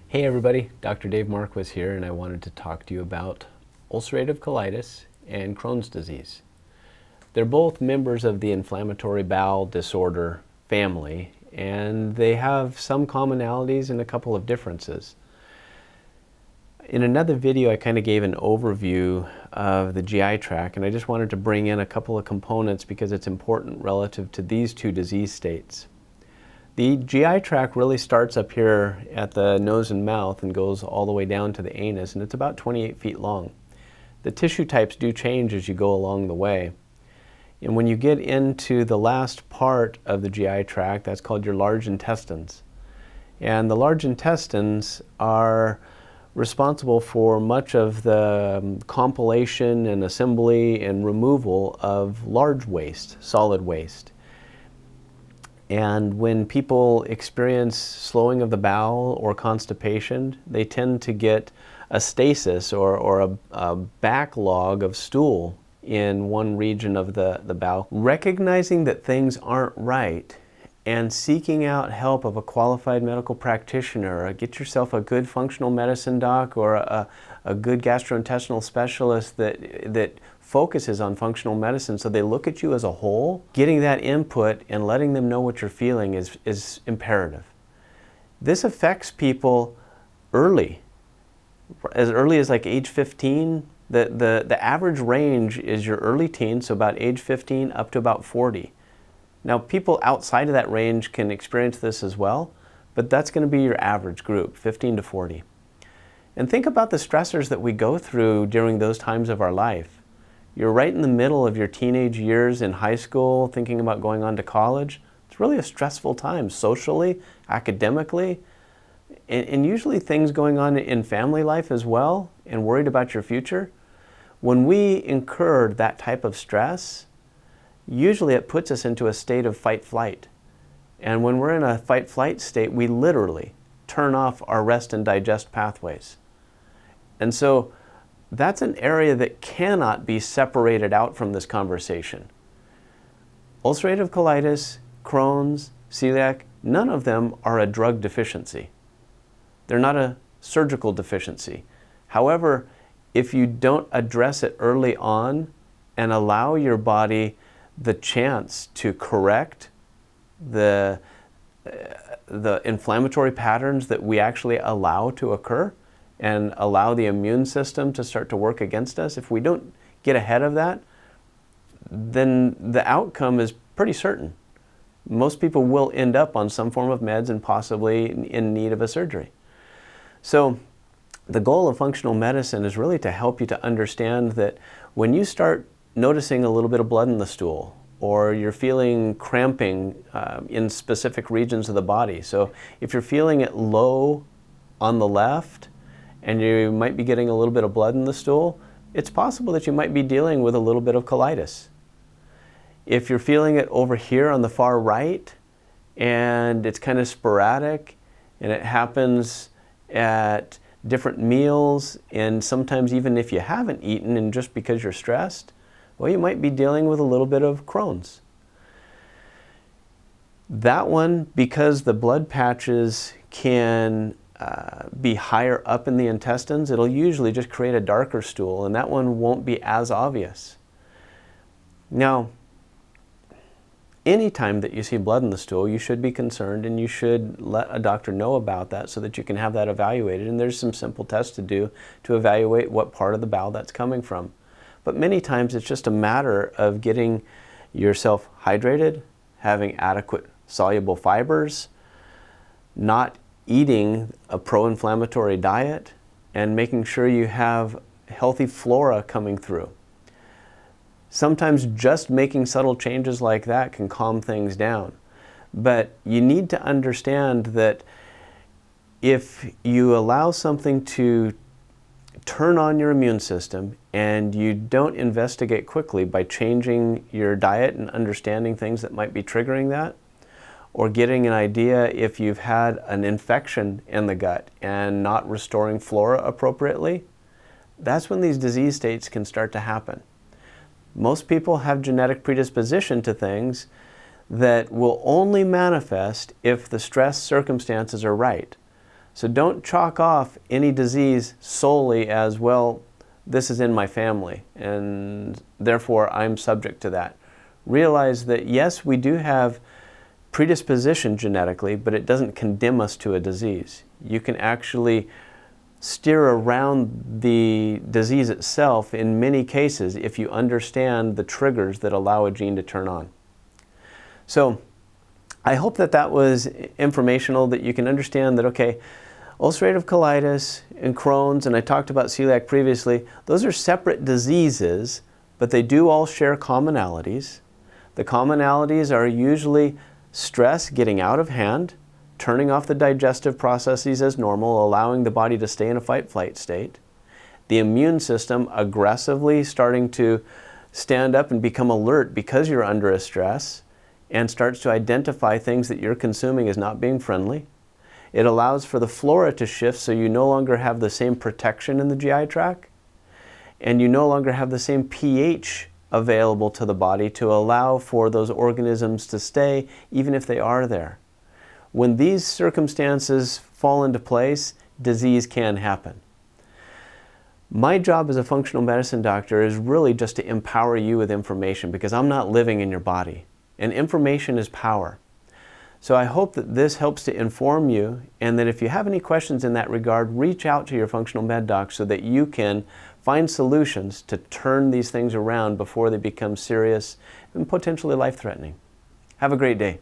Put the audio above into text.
Hey everybody, Dr. Dave Marquis here, and I wanted to talk to you about ulcerative colitis and Crohn's disease. They're both members of the inflammatory bowel disorder family, and they have some commonalities and a couple of differences. In another video, I kind of gave an overview of the GI tract, and I just wanted to bring in a couple of components because it's important relative to these two disease states. The GI tract really starts up here at the nose and mouth and goes all the way down to the anus, and it's about 28 feet long. The tissue types do change as you go along the way. And when you get into the last part of the GI tract, that's called your large intestines. And the large intestines are responsible for much of the compilation and assembly and removal of large waste, solid waste. And when people experience slowing of the bowel or constipation, they tend to get a stasis or a backlog of stool in one region of the bowel. Recognizing that things aren't right and seeking out help of a qualified medical practitioner, get yourself a good functional medicine doc or a good gastrointestinal specialist that focuses on functional medicine so they look at you as a whole. Getting that input and letting them know what you're feeling is imperative. This affects people early, as early as like age 15. The average range is your early teens, so about age 15 up to about 40. Now, people outside of that range can experience this as well, but that's going to be your average group, 15 to 40. And think about the stressors that we go through during those times of our life. You're right in the middle of your teenage years in high school, thinking about going on to college. It's really a stressful time, socially, academically, and usually things going on in family life as well, and worried about your future. When we incur that type of stress, usually it puts us into a state of fight-flight. And when we're in a fight-flight state, we literally turn off our rest and digest pathways. And so that's an area that cannot be separated out from this conversation. Ulcerative colitis, Crohn's, celiac, none of them are a drug deficiency. They're not a surgical deficiency. However, if you don't address it early on and allow your body the chance to correct the inflammatory patterns that we actually allow to occur and allow the immune system to start to work against us, if we don't get ahead of that, then the outcome is pretty certain. Most people will end up on some form of meds and possibly in need of a surgery. So the goal of functional medicine is really to help you to understand that when you start noticing a little bit of blood in the stool, or you're feeling cramping in specific regions of the body. So if you're feeling it low on the left, and you might be getting a little bit of blood in the stool, it's possible that you might be dealing with a little bit of colitis. If you're feeling it over here on the far right, and it's kind of sporadic, and it happens at different meals, and sometimes even if you haven't eaten and just because you're stressed, well, you might be dealing with a little bit of Crohn's. That one, because the blood patches can be higher up in the intestines, it'll usually just create a darker stool, and that one won't be as obvious. Now, anytime that you see blood in the stool, you should be concerned, and you should let a doctor know about that so that you can have that evaluated. And there's some simple tests to do to evaluate what part of the bowel that's coming from. But many times it's just a matter of getting yourself hydrated, having adequate soluble fibers, not eating a pro-inflammatory diet, and making sure you have healthy flora coming through. Sometimes just making subtle changes like that can calm things down. But you need to understand that if you allow something to turn on your immune system and you don't investigate quickly by changing your diet and understanding things that might be triggering that, or getting an idea if you've had an infection in the gut and not restoring flora appropriately, that's when these disease states can start to happen. Most people have genetic predisposition to things that will only manifest if the stress circumstances are right. So don't chalk off any disease solely as, well, this is in my family and therefore I'm subject to that. Realize that yes, we do have predisposition genetically, but it doesn't condemn us to a disease. You can actually steer around the disease itself in many cases if you understand the triggers that allow a gene to turn on. So I hope that that was informational, that you can understand that, okay, ulcerative colitis and Crohn's, and I talked about celiac previously, those are separate diseases, but they do all share commonalities. The commonalities are usually stress getting out of hand, turning off the digestive processes as normal, allowing the body to stay in a fight-flight state, the immune system aggressively starting to stand up and become alert because you're under a stress, and starts to identify things that you're consuming as not being friendly. It allows for the flora to shift, so you no longer have the same protection in the GI tract, and you no longer have the same pH available to the body to allow for those organisms to stay, even if they are there. When these circumstances fall into place, disease can happen. My job as a functional medicine doctor is really just to empower you with information, because I'm not living in your body, and information is power. So I hope that this helps to inform you, and that if you have any questions in that regard, reach out to your functional med doc so that you can find solutions to turn these things around before they become serious and potentially life-threatening. Have a great day.